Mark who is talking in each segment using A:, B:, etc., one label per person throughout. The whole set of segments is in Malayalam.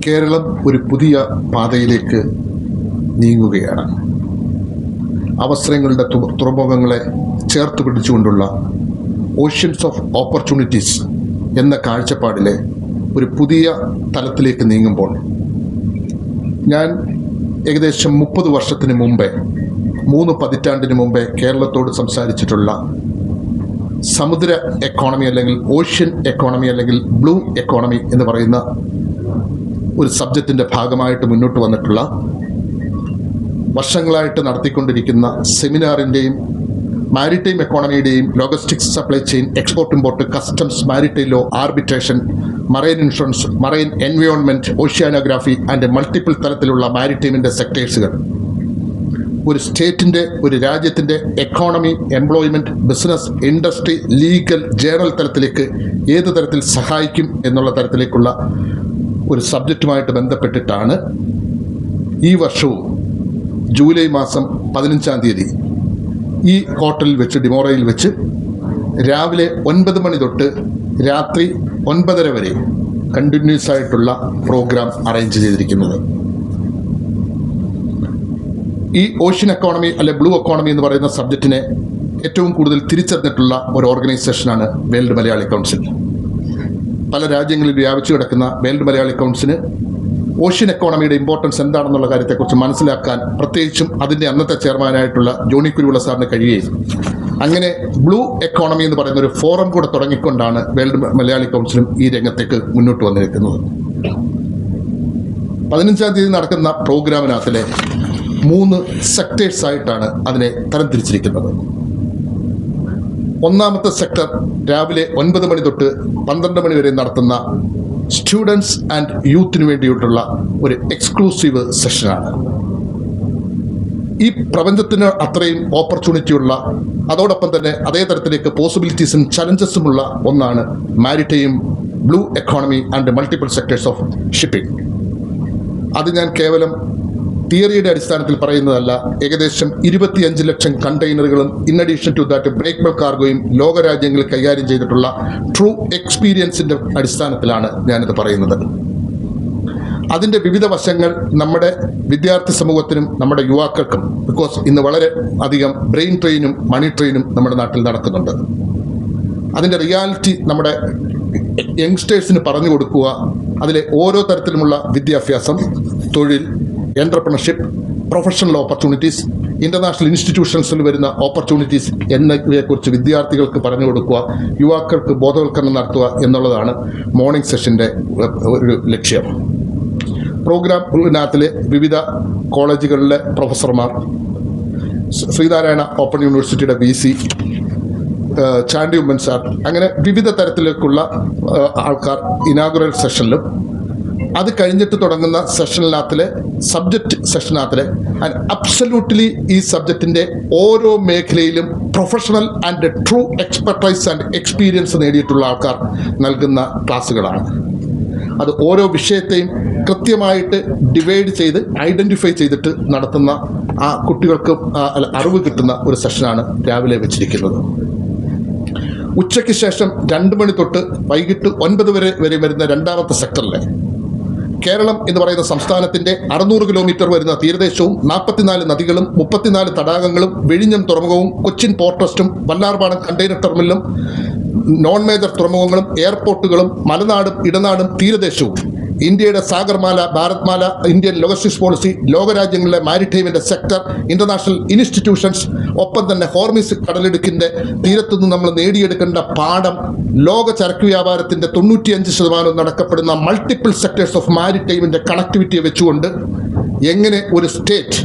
A: കേരളം ഒരു പുതിയ പാതയിലേക്ക് നീങ്ങുകയാണ്. അവസരങ്ങളുടെ തുറമുഖങ്ങളെ ചേർത്ത് പിടിച്ചുകൊണ്ടുള്ള ഓഷ്യൻസ് ഓഫ് ഓപ്പർച്യൂണിറ്റീസ് എന്ന കാഴ്ചപ്പാടിലെ ഒരു പുതിയ തലത്തിലേക്ക് നീങ്ങുമ്പോൾ ഞാൻ ഏകദേശം 30 വർഷത്തിന് മുമ്പേ 3 പതിറ്റാണ്ടിന് മുമ്പേ കേരളത്തോട് സംസാരിച്ചിട്ടുള്ള സമുദ്ര എക്കോണമി അല്ലെങ്കിൽ ഓഷ്യൻ എക്കോണമി അല്ലെങ്കിൽ ബ്ലൂ എക്കോണമി എന്ന് പറയുന്ന ഒരു സബ്ജക്റ്റിൻ്റെ ഭാഗമായിട്ട് മുന്നോട്ട് വന്നിട്ടുള്ള വർഷങ്ങളായിട്ട് നടത്തിക്കൊണ്ടിരിക്കുന്ന സെമിനാറിൻ്റെയും മാരിടൈം എക്കോണമിയുടെയും logistics supply chain export import customs maritime law arbitration marine insurance marine environment oceanography and multiple തലത്തിലുള്ള മാരിടൈമിൻ്റെ സെക്ടേഴ്സുകൾ ഒരു സ്റ്റേറ്റിൻ്റെ ഒരു രാജ്യത്തിൻ്റെ economy employment business industry legal journal തലത്തിലേക്ക് ഏത് തരത്തിൽ സഹായിക്കും എന്നുള്ള തരത്തിലേക്കുള്ള ഒരു സബ്ജക്റ്റുമായിട്ട് ബന്ധപ്പെട്ടിട്ടാണ് ഈ വർഷവും ജൂലൈ മാസം 15-ാം തീയതി ഈ ഹോട്ടലിൽ വെച്ച് ഡിമോറയിൽ വെച്ച് രാവിലെ 9 മണി തൊട്ട് രാത്രി 9:30 വരെ കണ്ടിന്യൂസ് ആയിട്ടുള്ള പ്രോഗ്രാം അറേഞ്ച് ചെയ്തിരിക്കുന്നത്. ഈ ഓഷ്യൻ എക്കോണമി അല്ലെ ബ്ലൂ എക്കോണമി എന്ന് പറയുന്ന സബ്ജക്റ്റിനെ ഏറ്റവും കൂടുതൽ തിരിച്ചറിഞ്ഞിട്ടുള്ള ഒരു ഓർഗനൈസേഷനാണ് വേൾഡ് മലയാളി കൗൺസിൽ. പല രാജ്യങ്ങളിൽ വ്യാപിച്ചു കിടക്കുന്ന വേൾഡ് മലയാളി കൗൺസിലിന് ഓഷ്യൻ എക്കോണമിയുടെ ഇമ്പോർട്ടൻസ് എന്താണെന്നുള്ള കാര്യത്തെക്കുറിച്ച് മനസ്സിലാക്കാൻ പ്രത്യേകിച്ചും അതിൻ്റെ അന്നത്തെ ചെയർമാനായിട്ടുള്ള ജോണി കുരുവിള സാറിന് കഴിയുകയും അങ്ങനെ ബ്ലൂ എക്കോണമി എന്ന് പറയുന്ന ഒരു ഫോറം കൂടെ തുടങ്ങിക്കൊണ്ടാണ് വേൾഡ് മലയാളി കൗൺസിലും ഈ രംഗത്തേക്ക് മുന്നോട്ട് വന്നിരിക്കുന്നത്. 15-ാം തീയതി നടക്കുന്ന പ്രോഗ്രാമിനകത്തിലെ 3 സെക്ടേഴ്സായിട്ടാണ് അതിനെ തരംതിരിച്ചിരിക്കുന്നത്. ഒന്നാമത്തെ സെക്ടർ രാവിലെ 9 മണി തൊട്ട് 12 മണി വരെ നടത്തുന്ന സ്റ്റുഡൻസ് ആൻഡ് യൂത്തിന് വേണ്ടിയിട്ടുള്ള ഒരു എക്സ്ക്ലൂസീവ് സെഷനാണ്. ഈ പ്രപഞ്ചത്തിന് അത്രയും ഓപ്പർച്യൂണിറ്റിയുള്ള അതോടൊപ്പം തന്നെ അതേ തരത്തിലേക്ക് പോസിബിലിറ്റീസും ചലഞ്ചസുമുള്ള ഒന്നാണ് maritime blue economy and multiple sectors of shipping. അത് ഞാൻ കേവലം തിയറിയുടെ അടിസ്ഥാനത്തിൽ പറയുന്നതല്ല. ഏകദേശം 25 ലക്ഷം കണ്ടെയ്നറുകളും in addition to that breakable കാർഗോയും ലോകരാജ്യങ്ങളിൽ കൈകാര്യം ചെയ്തിട്ടുള്ള ട്രൂ എക്സ്പീരിയൻസിൻ്റെ അടിസ്ഥാനത്തിലാണ് ഞാനിത് പറയുന്നത്. അതിൻ്റെ വിവിധ വശങ്ങൾ നമ്മുടെ വിദ്യാർത്ഥി സമൂഹത്തിനും നമ്മുടെ യുവാക്കൾക്കും, ബിക്കോസ് ഇന്ന് വളരെ അധികം ബ്രെയിൻ ട്രെയിനും മണി ട്രെയിനും നമ്മുടെ നാട്ടിൽ നടക്കുന്നുണ്ട്, അതിൻ്റെ റിയാലിറ്റി നമ്മുടെ യങ്സ്റ്റേഴ്സിന് പറഞ്ഞു കൊടുക്കുക, അതിലെ ഓരോ തരത്തിലുമുള്ള വിദ്യാഭ്യാസം, തൊഴിൽ, എൻ്റർപ്രണർഷിപ്പ്, പ്രൊഫഷണൽ ഓപ്പർച്യൂണിറ്റീസ്, ഇൻ്റർനാഷണൽ ഇൻസ്റ്റിറ്റ്യൂഷൻസിൽ വരുന്ന ഓപ്പർച്യൂണിറ്റീസ് എന്നിവയെക്കുറിച്ച് വിദ്യാർത്ഥികൾക്ക് പറഞ്ഞു കൊടുക്കുക, യുവാക്കൾക്ക് ബോധവൽക്കരണം നടത്തുക എന്നുള്ളതാണ് മോർണിംഗ് സെഷൻ്റെ ഒരു ലക്ഷ്യം. പ്രോഗ്രാമിനകത്തിലെ വിവിധ കോളേജുകളിലെ പ്രൊഫസർമാർ, ശ്രീനാരായണ ഓപ്പൺ യൂണിവേഴ്സിറ്റിയുടെ VC, ചാണ്ടി ഉമ്മൻ സാർ, അങ്ങനെ വിവിധ തരത്തിലേക്കുള്ള ആൾക്കാർ ഇനാഗുറൽ സെഷനിലും അത് കഴിഞ്ഞിട്ട് തുടങ്ങുന്ന സെഷനിനകത്തിലെ സബ്ജക്റ്റ് സെഷനകത്തിലെ ആൻഡ് അബ്സല്യൂട്ട്ലി ഈ സബ്ജക്റ്റിൻ്റെ ഓരോ മേഖലയിലും professional and true expertise and experience നേടിയിട്ടുള്ള ആൾക്കാർ നൽകുന്ന ക്ലാസ്സുകളാണ്. അത് ഓരോ വിഷയത്തെയും കൃത്യമായിട്ട് ഡിവൈഡ് ചെയ്ത് ഐഡൻറ്റിഫൈ ചെയ്തിട്ട് നടത്തുന്ന ആ കുട്ടികൾക്ക് അറിവ് കിട്ടുന്ന ഒരു സെഷനാണ് രാവിലെ വെച്ചിരിക്കുന്നത്. ഉച്ചയ്ക്ക് ശേഷം 2 മണി തൊട്ട് വൈകിട്ട് 9 വരെ വരുന്ന രണ്ടാമത്തെ സെക്ടറിലെ കേരളം എന്ന് പറയുന്ന സംസ്ഥാനത്തിൻ്റെ 600 കിലോമീറ്റർ വരുന്ന തീരദേശവും 44 നദികളും 34 തടാകങ്ങളും വിഴിഞ്ഞം തുറമുഖവും കൊച്ചിൻ പോർട്ട് ട്രസ്റ്റും വല്ലാർപാടം കണ്ടെയ്നർ ടെർമിനലും നോൺ മേജർ തുറമുഖങ്ങളും എയർപോർട്ടുകളും മലനാടും ഇടനാടും തീരദേശവും ഇന്ത്യയുടെ Sagarmala, Bharatmala, Indian logistics policy, ലോകരാജ്യങ്ങളിലെ മാരിടൈമിൻ്റെ സെക്ടർ, ഇൻ്റർനാഷണൽ ഇൻസ്റ്റിറ്റ്യൂഷൻസ്, ഒപ്പം തന്നെ ഹോർമിസ് കടലിടുക്കിൻ്റെ തീരത്തുനിന്ന് നമ്മൾ നേടിയെടുക്കേണ്ട പാഠം, ലോക ചരക്ക് വ്യാപാരത്തിൻ്റെ 95% നടക്കപ്പെടുന്ന മൾട്ടിപ്പിൾ സെക്ടേഴ്സ് ഓഫ് മാരിടൈമിൻ്റെ കണക്ടിവിറ്റിയെ വെച്ചുകൊണ്ട് എങ്ങനെ ഒരു സ്റ്റേറ്റ്,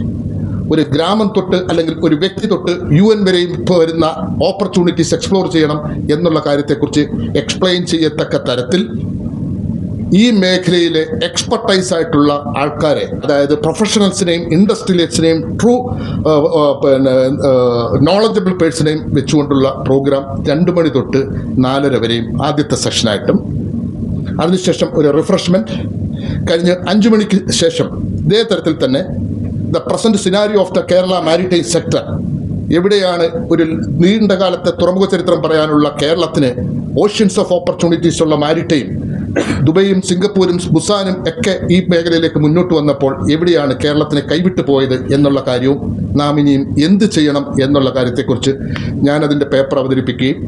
A: ഒരു ഗ്രാമം തൊട്ട് അല്ലെങ്കിൽ ഒരു വ്യക്തി തൊട്ട് UN വരെയും ഇപ്പോൾ വരുന്ന ഓപ്പർച്യൂണിറ്റീസ് എക്സ്പ്ലോർ ചെയ്യണം എന്നുള്ള കാര്യത്തെക്കുറിച്ച് എക്സ്പ്ലെയിൻ ചെയ്യത്തക്ക തരത്തിൽ ഈ മേഖലയിലെ എക്സ്പെർട്ടൈസ് ആയിട്ടുള്ള ആൾക്കാരെ, അതായത് പ്രൊഫഷണൽസിനെയും ഇൻഡസ്ട്രിയലിസ്റ്റിനെയും ട്രൂ നോളജബിൾ പേഴ്സണെയും വെച്ചുകൊണ്ടുള്ള പ്രോഗ്രാം 2 മണി തൊട്ട് 4:30 വരെയും ആദ്യത്തെ സെഷനായിട്ടും, അതിനുശേഷം ഒരു റിഫ്രഷ്മെൻറ്റ് കഴിഞ്ഞ് 5 മണിക്ക് ശേഷം ഇതേ തരത്തിൽ തന്നെ the present scenario of the Kerala maritime sector, എവിടെയാണ് ഒരു നീണ്ട കാലത്തെ തുറമുഖ ചരിത്രം പറയാനുള്ള കേരളത്തിന് ഓഷ്യൻസ് ഓഫ് ഓപ്പർച്യൂണിറ്റീസ് ഉള്ള മാരിടൈം ദുബൈയും സിംഗപ്പൂരും ബുസാനും ഒക്കെ ഈ മേഖലയിലേക്ക് മുന്നോട്ട് വന്നപ്പോൾ എവിടെയാണ് കേരളത്തിന് കൈവിട്ടു പോയത് എന്നുള്ള കാര്യവും നാം ഇനിയും എന്ത് ചെയ്യണം എന്നുള്ള കാര്യത്തെക്കുറിച്ച് ഞാനതിൻ്റെ പേപ്പർ അവതരിപ്പിക്കുകയും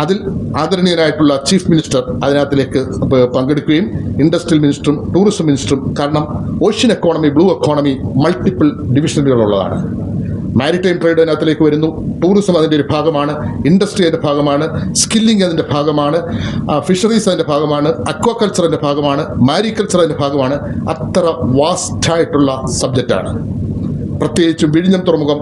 A: അതിൽ ആദരണീയനായിട്ടുള്ള ചീഫ് മിനിസ്റ്റർ അതിനകത്തിലേക്ക് പങ്കെടുക്കുകയും ഇൻഡസ്ട്രിയൽ മിനിസ്റ്ററും ടൂറിസം മിനിസ്റ്ററും, കാരണം ocean economy, blue economy multiple ഡിവിഷനുകളുള്ളതാണ്. മാരിടൈം ട്രേഡ് അതിനകത്തിലേക്ക് വരുന്നു, ടൂറിസം അതിൻ്റെ ഒരു ഭാഗമാണ്, ഇൻഡസ്ട്രി അതിൻ്റെ ഭാഗമാണ്, സ്കില്ലിംഗ് അതിൻ്റെ ഭാഗമാണ്, ഫിഷറീസ് അതിൻ്റെ ഭാഗമാണ്, അക്വാകൾച്ചർ അതിൻ്റെ ഭാഗമാണ്, മാരികൾച്ചർ അതിൻ്റെ ഭാഗമാണ്. അത്ര വാസ്റ്റായിട്ടുള്ള സബ്ജക്റ്റാണ്. പ്രത്യേകിച്ചും വിഴിഞ്ഞം തുറമുഖം,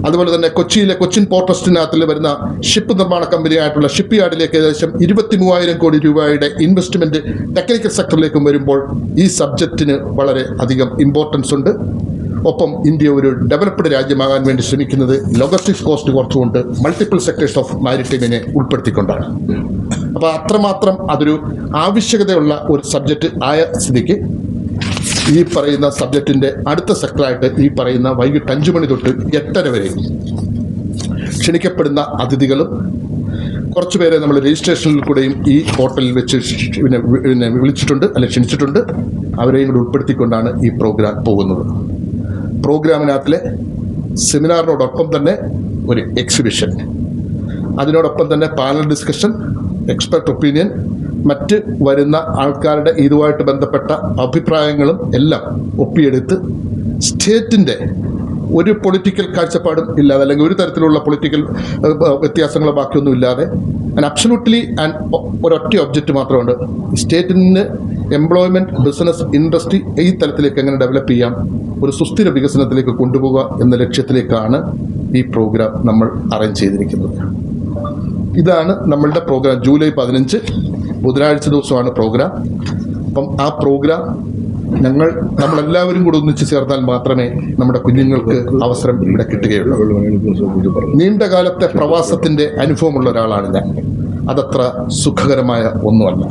A: അതുപോലെ തന്നെ കൊച്ചിയിലെ കൊച്ചിൻ പോർട്ട് ട്രസ്റ്റിനകത്തിൽ വരുന്ന ഷിപ്പ് നിർമ്മാണ കമ്പനിയായിട്ടുള്ള ഷിപ്പ് യാർഡിലേക്ക് ഏകദേശം 23,000 കോടി രൂപയുടെ ഇൻവെസ്റ്റ്മെൻറ്റ് ടെക്നിക്കൽ സെക്ടറിലേക്കും വരുമ്പോൾ ഈ സബ്ജക്റ്റിന് വളരെ അധികം ഇമ്പോർട്ടൻസ് ഉണ്ട്. ഒപ്പം ഇന്ത്യ ഒരു ഡെവലപ്ഡ് രാജ്യമാകാൻ വേണ്ടി ശ്രമിക്കുന്നത് ലോജിസ്റ്റിക്സ് കോസ്റ്റ് കുറച്ചുകൊണ്ട് മൾട്ടിപ്പിൾ സെക്ടേഴ്സ് ഓഫ് മാരിടൈമിനെ ഉൾപ്പെടുത്തിക്കൊണ്ടാണ്. അപ്പോൾ അത്രമാത്രം അതൊരു ആവശ്യകതയുള്ള ഒരു സബ്ജക്റ്റ് ആയ സ്ഥിതിക്ക് ഈ പറയുന്ന സബ്ജക്റ്റിൻ്റെ അടുത്ത സെക്ടറായിട്ട് ഈ പറയുന്ന വൈകിട്ട് 5 മണി തൊട്ട് 8:30 വരെ ക്ഷണിക്കപ്പെടുന്ന അതിഥികളും കുറച്ചുപേരെ നമ്മൾ രജിസ്ട്രേഷനിൽ കൂടെയും ഈ ഹോട്ടലിൽ വെച്ച് പിന്നെ വിളിച്ചിട്ടുണ്ട്, അല്ലെങ്കിൽ ക്ഷണിച്ചിട്ടുണ്ട്. അവരെയും കൂടി ഉൾപ്പെടുത്തിക്കൊണ്ടാണ് ഈ പ്രോഗ്രാം പോകുന്നത്. പ്രോഗ്രാമിനകത്തിലെ സെമിനാറിനോടൊപ്പം തന്നെ ഒരു എക്സിബിഷൻ, അതിനോടൊപ്പം തന്നെ പാനൽ ഡിസ്കഷൻ, എക്സ്പെർട്ട് ഒപ്പീനിയൻ, മറ്റ് വരുന്ന ആൾക്കാരുടെ ഇതുമായിട്ട് ബന്ധപ്പെട്ട അഭിപ്രായങ്ങളും എല്ലാം ഒപ്പിയെടുത്ത് സ്റ്റേറ്റിൻ്റെ ഒരു പൊളിറ്റിക്കൽ കാഴ്ചപ്പാടും ഇല്ലാതെ, അല്ലെങ്കിൽ ഒരു തരത്തിലുള്ള പൊളിറ്റിക്കൽ വ്യത്യാസങ്ങളോ ബാക്കിയൊന്നും ഇല്ലാതെ അബ്സല്യൂട്ട്ലി ഒരൊറ്റ ഒബ്ജക്റ്റ് മാത്രമുണ്ട്. സ്റ്റേറ്റിന് എംപ്ലോയ്മെൻറ്റ്, ബിസിനസ്, ഇൻഡസ്ട്രി ഈ തലത്തിലേക്ക് എങ്ങനെ ഡെവലപ്പ് ചെയ്യാം, ഒരു സുസ്ഥിര വികസനത്തിലേക്ക് കൊണ്ടുപോകുക എന്ന ലക്ഷ്യത്തിലേക്കാണ് ഈ പ്രോഗ്രാം നമ്മൾ അറേഞ്ച് ചെയ്തിരിക്കുന്നത്. ഇതാണ് നമ്മളുടെ പ്രോഗ്രാം. ജൂലൈ 15 ബുധനാഴ്ച ദിവസമാണ് പ്രോഗ്രാം. അപ്പം ആ പ്രോഗ്രാം നമ്മളെല്ലാവരും കൂടെ ഒന്നിച്ച് ചേർന്നാൽ മാത്രമേ നമ്മുടെ കുഞ്ഞുങ്ങൾക്ക് അവസരം ഇവിടെ കിട്ടുകയുള്ളൂ. നീണ്ട കാലത്തെ പ്രവാസത്തിൻ്റെ അനുഭവമുള്ള ഒരാളാണ് ഞാൻ. അതത്ര സുഖകരമായ ഒന്നുമല്ല.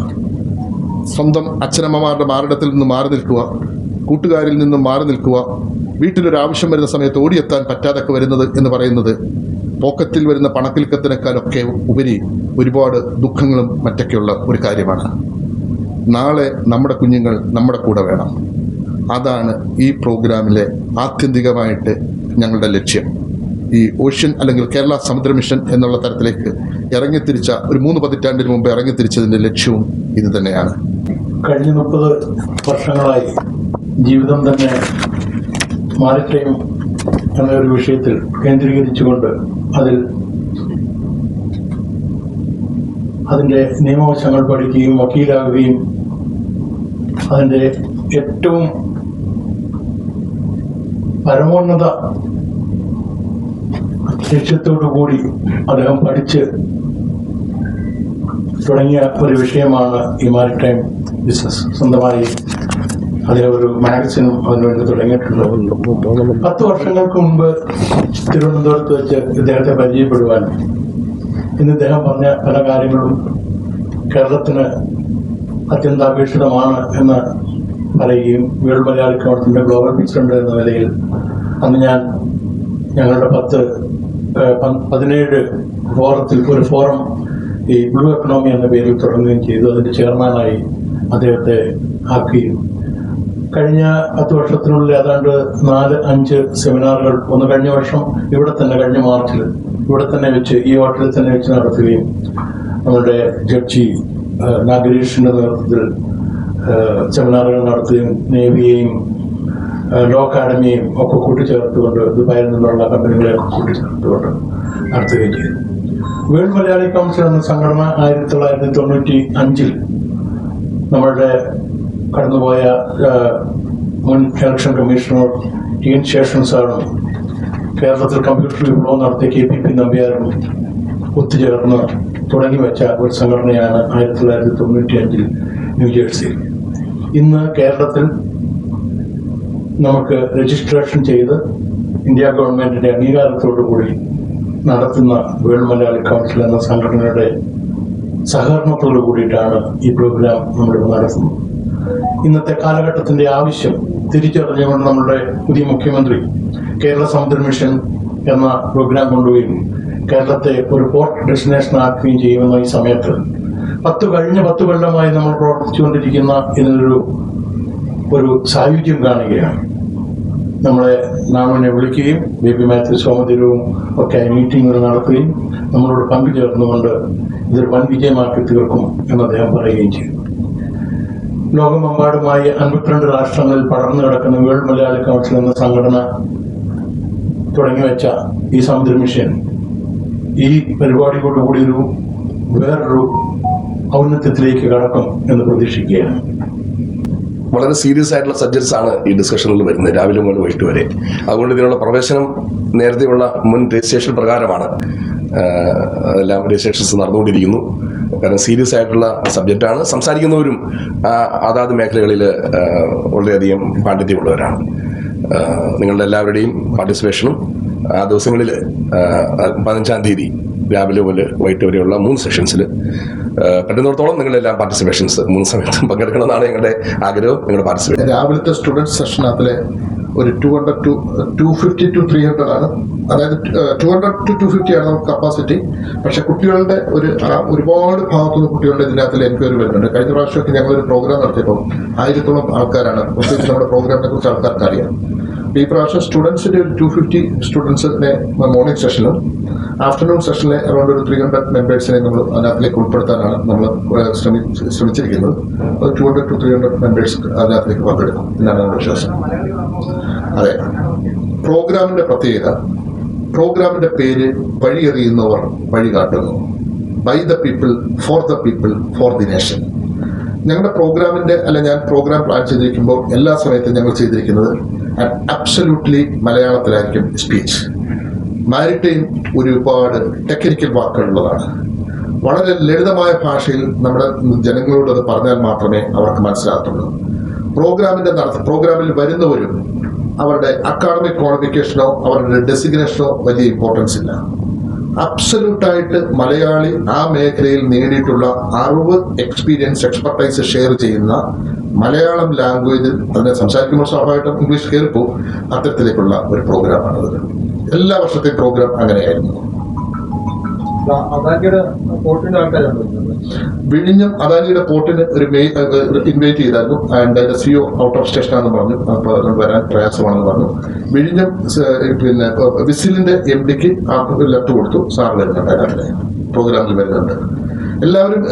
A: സ്വന്തം അച്ഛനമ്മമാരുടെ മാറിടത്തിൽ നിന്ന് മാറി നിൽക്കുക, കൂട്ടുകാരിൽ നിന്നും മാറി നിൽക്കുക, വീട്ടിലൊരാവശ്യം വരുന്ന സമയത്ത് ഓടിയെത്താൻ പറ്റാതൊക്കെ വരുന്നത് എന്ന് പറയുന്നത് പോക്കറ്റിൽ വരുന്ന പണക്കിൽക്കത്തിനേക്കാളൊക്കെ ഉപരി ഒരുപാട് ദുഃഖങ്ങളും മറ്റൊക്കെയുള്ള ഒരു കാര്യമാണ്. നാളെ നമ്മുടെ കുഞ്ഞുങ്ങൾ നമ്മുടെ കൂടെ വേണം. അതാണ് ഈ പ്രോഗ്രാമിലെ ആത്യന്തികമായിട്ട് ഞങ്ങളുടെ ലക്ഷ്യം. ഈ ഓഷ്യൻ അല്ലെങ്കിൽ കേരള സമുദ്ര മിഷൻ എന്നുള്ള തരത്തിലേക്ക് ഇറങ്ങിത്തിരിച്ച ഒരു 3 പതിറ്റാണ്ടിന് മുമ്പ് ഇറങ്ങിത്തിരിച്ചതിൻ്റെ ലക്ഷ്യവും ഇത് തന്നെയാണ്.
B: കഴിഞ്ഞ 30 വർഷങ്ങളായി ജീവിതം തന്നെ മാരിടൈം എന്നൊരു വിഷയത്തിൽ കേന്ദ്രീകരിച്ചുകൊണ്ട് അതിൻ്റെ നിയമവശങ്ങൾ പഠിക്കുകയും വക്കീലാകുകയും അതിൻ്റെ ഏറ്റവും പരമോന്നത ലക്ഷ്യത്തോടു കൂടി അദ്ദേഹം പഠിച്ച് തുടങ്ങിയ ഒരു വിഷയമാണ് ഈ മാരിടൈം ബിസിനസ്. സ്വന്തമായി അദ്ദേഹം ഒരു മാഗസിനും അതിനുവേണ്ടി തുടങ്ങിയിട്ടുണ്ട്. 10 വർഷങ്ങൾക്ക് മുമ്പ് തിരുവനന്തപുരത്ത് വെച്ച് ഇദ്ദേഹത്തെ പരിചയപ്പെടുവാൻ ഇന്ന് ഇദ്ദേഹം പറഞ്ഞ പല കാര്യങ്ങളും കേരളത്തിന് അത്യന്താപേക്ഷിതമാണ് എന്ന് പറയുകയും വേൾഡ് മലയാളി കൗൺസിലിൻ്റെ ഗ്ലോബൽ പ്രസിഡന്റ് എന്ന നിലയിൽ അന്ന് ഞങ്ങളുടെ 17 ഫോറത്തിൽ ഒരു ഫോറം ഈ ബ്ലൂ എക്കണോമി എന്ന പേരിൽ തുടങ്ങുകയും ചെയ്തു. അതിൻ്റെ ചെയർമാനായി അദ്ദേഹത്തെ ആക്കുകയും കഴിഞ്ഞ 10 വർഷത്തിനുള്ളിൽ ഏതാണ്ട് 4-5 സെമിനാറുകൾ, ഒന്ന് കഴിഞ്ഞ വർഷം ഇവിടെ തന്നെ, കഴിഞ്ഞ മാർച്ചിൽ ഇവിടെ തന്നെ വെച്ച്, ഈ ഹോട്ടലിൽ തന്നെ വെച്ച് നടത്തുകയും നമ്മുടെ ജഡ്ജി നാഗരേഷിൻ്റെ നേതൃത്വത്തിൽ സെമിനാറുകൾ നടത്തുകയും നേവിയെയും ലോ അക്കാഡമിയെയും ഒക്കെ കൂട്ടിച്ചേർത്തുകൊണ്ട്, ദുബായിൽ നിന്നുള്ള കമ്പനികളെയൊക്കെ കൂട്ടിച്ചേർത്തുകൊണ്ട് നടത്തുകയും ചെയ്തു. വേൾഡ് മലയാളി കൗൺസിൽ എന്ന സംഘടന 1995 നമ്മളുടെ കടന്നുപോയ മുൻ ഇലക്ഷൻ കമ്മീഷണർ ടി.എൻ. ശേഷൻ സാറും കേരളത്തിൽ കമ്പ്യൂട്ടർ വിപ്ലവം നടത്തിയ KPP നമ്പ്യാരും ഒത്തുചേർന്ന് തുടങ്ങി വെച്ച ഒരു സംഘടനയാണ് 1995 ന്യൂജേഴ്സിയിൽ. ഇന്ന് കേരളത്തിൽ നമുക്ക് രജിസ്ട്രേഷൻ ചെയ്ത് ഇന്ത്യ ഗവൺമെൻറ്റിൻ്റെ അംഗീകാരത്തോടു കൂടി നടത്തുന്ന വേൾഡ് മലയാളി കൗൺസിൽ എന്ന സംഘടനയുടെ സഹകരണത്തോടു കൂടിയിട്ടാണ് ഈ പ്രോഗ്രാം നമ്മളിപ്പോൾ നടത്തുന്നത്. ഇന്നത്തെ കാലഘട്ടത്തിൻ്റെ ആവശ്യം തിരിച്ചറിഞ്ഞുകൊണ്ട് നമ്മുടെ പുതിയ മുഖ്യമന്ത്രി കേരള സമുദ്ര മിഷൻ എന്ന പ്രോഗ്രാം കൊണ്ടുപോയി കേരളത്തെ ഒരു പോർട്ട് ഡെസ്റ്റിനേഷൻ ആക്കുകയും ചെയ്യുമെന്ന ഈ സമയത്ത് കഴിഞ്ഞ 10 കൊല്ലമായി നമ്മൾ പ്രവർത്തിച്ചുകൊണ്ടിരിക്കുന്ന ഇതിനൊരു സായുജ്യം കാണുകയാണ്. നമ്മളെ നാമിനെ വിളിക്കുകയും ബേബി മാത്യു സോമതിരവും ഒക്കെ മീറ്റിങ്ങുകൾ നടത്തുകയും നമ്മളോട് പങ്കുചേർന്നുകൊണ്ട് ഇതൊരു വൻ വിജയമാക്കി തീർക്കും എന്ന് അദ്ദേഹം പറയുകയും ചെയ്തു. ലോകമെമ്പാടുമായി 52 രാഷ്ട്രങ്ങളിൽ പടർന്നു കിടക്കുന്ന വേൾഡ് മലയാളി കൗൺസിൽ എന്ന സംഘടന തുടങ്ങിവെച്ച ഈ സമുദ്ര മിഷൻ ഈ പരിപാടിയോടുകൂടി വേറൊരു ഔന്നത്യത്തിലേക്ക് കടക്കും എന്ന് പ്രതീക്ഷിക്കുകയാണ്.
C: വളരെ സീരിയസ് ആയിട്ടുള്ള സബ്ജക്ട്സ് ആണ് ഈ ഡിസ്കഷനിൽ വരുന്നത്, രാവിലെ മുതൽ വൈകിട്ട് വരെ. അതുകൊണ്ട് ഇതിനുള്ള പ്രവേശനം നേരത്തെയുള്ള മുൻ രജിസ്ട്രേഷൻ പ്രകാരമാണ് എല്ലാം രജിസ്ട്രേഷൻസ് നടന്നുകൊണ്ടിരിക്കുന്നു. കാരണം സീരിയസ് ആയിട്ടുള്ള സബ്ജക്റ്റാണ്. സംസാരിക്കുന്നവരും അതാത് മേഖലകളിൽ വളരെയധികം പാണ്ഡിത്യമുള്ളവരാണ്. നിങ്ങളുടെ എല്ലാവരുടെയും പാർട്ടിസിപ്പേഷനും ആ ദിവസങ്ങളിൽ 15-ാം തീയതി രാവിലെ മുതൽ വൈകിട്ട് വരെയുള്ള 3 സെഷൻസിൽ പറ്റുന്നിടത്തോളം നിങ്ങളെല്ലാം പാർട്ടിസിപ്പേഷൻസ് 3 സമയത്തും പങ്കെടുക്കണമെന്നാണ് ഞങ്ങളുടെ ആഗ്രഹം. നിങ്ങളുടെ പാർട്ടിസിപ്പേഷൻ
A: രാവിലത്തെ സ്റ്റുഡൻറ് സെഷനകത്തിലെ ഒരു 200 to 250 to 300 ആണ്. അതായത് 200 to 250 ആണ് നമുക്ക് കപ്പാസിറ്റി. പക്ഷെ കുട്ടികളുടെ ഒരുപാട് ഭാഗത്തുനിന്ന് കുട്ടികളുടെ ഇതിനകത്തിൽ എൻക്വയറി വരുന്നുണ്ട്. കഴിഞ്ഞ പ്രാവശ്യമൊക്കെ ഞങ്ങളൊരു പ്രോഗ്രാം നടത്തിയപ്പോൾ 1000-ഓളം ആൾക്കാരാണ്, പ്രത്യേകിച്ച് നമ്മുടെ പ്രോഗ്രാമിനെ കുറിച്ച് ആൾക്കാർക്ക് അറിയാം. ഈ പ്രാവശ്യം സ്റ്റുഡൻസിന്റെ ഒരു 250 സ്റ്റുഡൻസിനെ മോർണിംഗ് സെഷനിലും ആഫ്റ്റർനൂൺ സെഷനിലെ അറൗണ്ട് ഒരു 300 മെമ്പേഴ്സിനെ നമ്മൾ അതിനകത്തിലേക്ക് ഉൾപ്പെടുത്താനാണ് നമ്മൾ ശ്രമിച്ചിരിക്കുന്നത്. 200 to 300 മെമ്പേഴ്സ് അതിനകത്തിലേക്ക് പങ്കെടുക്കും എന്നാണ് നമ്മുടെ വിശ്വാസം. അതെ, പ്രോഗ്രാമിന്റെ പ്രത്യേകത, പ്രോഗ്രാമിന്റെ പേര് വഴിയറിയുന്നവർ വഴി കാട്ടുന്നു. By the people, for the people, for the nation. ഞങ്ങളുടെ പ്രോഗ്രാമിന്റെ ഞാൻ പ്രോഗ്രാം പ്ലാൻ ചെയ്തിരിക്കുമ്പോൾ എല്ലാ സമയത്തും ഞങ്ങൾ ചെയ്തിരിക്കുന്നത് അബ്സല്യൂട്ട്ലി മലയാളത്തിലായിരിക്കും സ്പീച്ച്. മാരിടൈം ഒരുപാട് ടെക്നിക്കൽ വാക്കുകളുള്ളതാണ്. വളരെ ലളിതമായ ഭാഷയിൽ നമ്മുടെ ജനങ്ങളോട് അത് പറഞ്ഞാൽ മാത്രമേ അവർക്ക് മനസ്സിലാകത്തുള്ളൂ. പ്രോഗ്രാമിൽ വരുന്നവരും അവരുടെ അക്കാഡമിക് ക്വാളിഫിക്കേഷനോ അവരുടെ ഡെസിഗ്നേഷനോ വലിയ ഇമ്പോർട്ടൻസ് ഇല്ല. അബ്സല്യൂട്ടായിട്ട് മലയാളി ആ മേഖലയിൽ നേടിയിട്ടുള്ള അറിവ്, എക്സ്പീരിയൻസ്, എക്സ്പെർട്ടൈസ് ഷെയർ ചെയ്യുന്ന മലയാളം ലാംഗ്വേജിൽ അതിനെ സംസാരിക്കുമ്പോൾ സ്വാഭാവികമായിട്ടും ഇംഗ്ലീഷ് കയറിപ്പോവും. അത്തരത്തിലേക്കുള്ള ഒരു പ്രോഗ്രാമാണത്. എല്ലാ വർഷത്തെയും പ്രോഗ്രാം അങ്ങനെയായിരുന്നു. വിഴിഞ്ഞം അദാനിയുടെ പോർട്ടിന് ഒരു ഇൻവൈറ്റ് ചെയ്തായിരുന്നു. ആൻഡ് അതിന്റെ CEO ഔട്ട് ഓഫ് സ്റ്റേഷനാണെന്ന് പറഞ്ഞു. അപ്പോൾ അതുകൊണ്ട് വരാൻ പ്രയാസമാണെന്ന് പറഞ്ഞു. വിഴിഞ്ഞം വിസിലിന്റെ MDക്ക് ലെറ്റർ കൊടുത്തു. സാർ വരുന്നുണ്ട്, അതിനകത്ത് പ്രോഗ്രാമിൽ വരുന്നുണ്ട്. എല്ലാവരും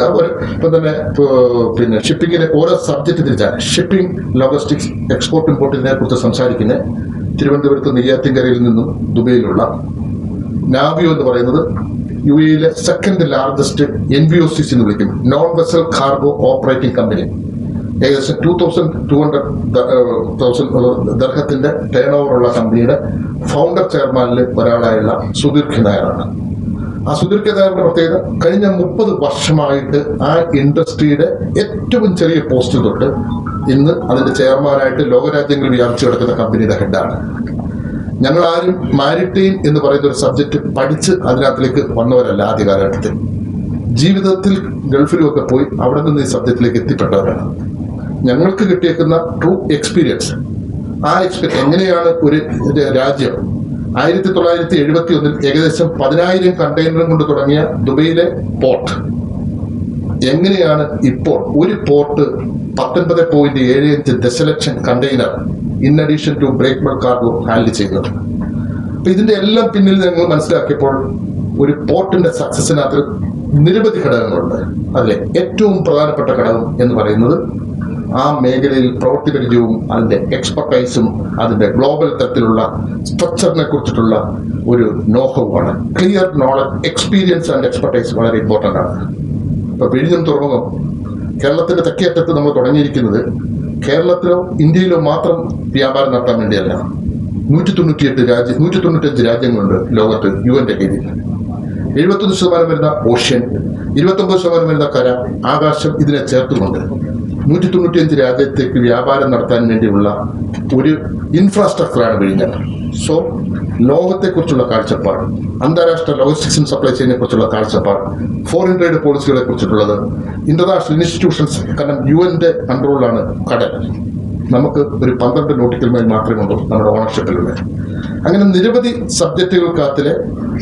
A: ഇപ്പം തന്നെ ഷിപ്പിങ്ങിന്റെ ഓരോ സബ്ജക്റ്റ് തിരിച്ചാണ്. ഷിപ്പിംഗ്, ലോജിസ്റ്റിക്സ്, എക്സ്പോർട്ട് ഇമ്പോർട്ടിനെ കുറിച്ച് സംസാരിക്കുന്നത് തിരുവനന്തപുരത്ത് നെയ്യാറ്റിൻകരയിൽ നിന്നും ദുബൈയിലുള്ള നാവിയോ എന്ന് പറയുന്നത് UAE സെക്കൻഡ് ലാർജസ്റ്റ് NVOCC എന്ന് വിളിക്കും, non vessel cargo operating company. ഏകദേശം 2,200 ദർഹത്തിന്റെ ടേൺ ഓവറുള്ള കമ്പനിയുടെ ഫൗണ്ടർ ചെയർമാനിൽ ഒരാളായുള്ള സുധീർ നായരാണ്. ആ സുധീർ നായരുടെ പ്രത്യേകത, കഴിഞ്ഞ 30 വർഷമായിട്ട് ആ ഇൻഡസ്ട്രിയുടെ ഏറ്റവും ചെറിയ പോസ്റ്റ് തൊട്ട് ഇന്ന് അതിന്റെ ചെയർമാനായിട്ട് ലോകരാജ്യങ്ങളിൽ വ്യാപിച്ചു കിടക്കുന്ന കമ്പനിയുടെ ഹെഡാണ്. ഞങ്ങൾ ആരും മാരിടൈം എന്ന് പറയുന്ന ഒരു സബ്ജക്റ്റ് പഠിച്ച് അതിനകത്തിലേക്ക് വന്നവരല്ല. ആദ്യ കാലഘട്ടത്തിൽ ജീവിതത്തിൽ ഗൾഫിലുമൊക്കെ പോയി അവിടെ നിന്ന് ഈ സബ്ജക്റ്റിലേക്ക് എത്തിപ്പെട്ടവരാണ്. ഞങ്ങൾക്ക് കിട്ടിയേക്കുന്ന ട്രൂ എക്സ്പീരിയൻസ്, ആ എക്സ്പീരിയൻസ് എങ്ങനെയാണ് ഒരു രാജ്യം 1971 ഏകദേശം 10,000 കണ്ടെയ്നറും കൊണ്ട് തുടങ്ങിയ ദുബൈയിലെ പോർട്ട് എങ്ങനെയാണ് ഇപ്പോൾ ഒരു പോർട്ട് 19.75 ദശലക്ഷം container in addition to break bulk cargo handle ചെയ്യുന്നത്. അപ്പൊ ഇതിന്റെ എല്ലാം പിന്നിൽ ഞങ്ങൾ മനസ്സിലാക്കിയപ്പോൾ ഒരു പോർട്ടിന്റെ സക്സസിനകത്ത് നിരവധി ഘടകങ്ങളുണ്ട്. അതിലെ ഏറ്റവും പ്രധാനപ്പെട്ട ഘടകം എന്ന് പറയുന്നത് ആ മേഖലയിൽ പ്രവൃത്തി പരിചയവും അതിന്റെ എക്സ്പെർട്ടൈസും അതിന്റെ ഗ്ലോബൽ തരത്തിലുള്ള സ്ട്രക്ചറിനെ കുറിച്ചിട്ടുള്ള ഒരു നോഹവുമാണ്. Clear knowledge, experience and expertise വളരെ ഇമ്പോർട്ടൻ്റ് ആണ്. ഇപ്പൊ വിഴിഞ്ഞം തുറമുഖം കേരളത്തിന്റെ തെക്കേയറ്റത്ത് നമ്മൾ തുടങ്ങിയിരിക്കുന്നത് കേരളത്തിലോ ഇന്ത്യയിലോ മാത്രം വ്യാപാരം നടത്താൻ വേണ്ടിയല്ല. 195 രാജ്യങ്ങളുണ്ട് ലോകത്ത് UN കീഴിൽ. 71% വരുന്ന ഓഷ്യൻ, 29% വരുന്ന കര, ആകാശം ഇതിനെ ചേർത്തുകൊണ്ട് 195 രാജ്യത്തേക്ക് വ്യാപാരം നടത്താൻ വേണ്ടിയുള്ള ഒരു ഇൻഫ്രാസ്ട്രക്ചറാണ് വിഴിഞ്ഞം. സോ ലോകത്തെക്കുറിച്ചുള്ള കാഴ്ചപ്പാട്, അന്താരാഷ്ട്ര ലോജിസ്റ്റിക്സും സപ്ലൈ ചെയിനെ കുറിച്ചുള്ള കാഴ്ചപ്പാട്, ഫോറിൻ ട്രേഡ് പോളിസികളെ കുറിച്ചിട്ടുള്ളത്, ഇന്റർനാഷണൽ ഇൻസ്റ്റിറ്റ്യൂഷൻസ്, കാരണം UN കൺട്രോളിലാണ് കടൽ. നമുക്ക് ഒരു 12 നോട്ടിക്കൽ മൈൽ മാത്രമേ ഉള്ളൂ നമ്മുടെ ഓണർഷിപ്പിലുള്ളത്. അങ്ങനെ നിരവധി സബ്ജക്റ്റുകൾക്കകത്തിലെ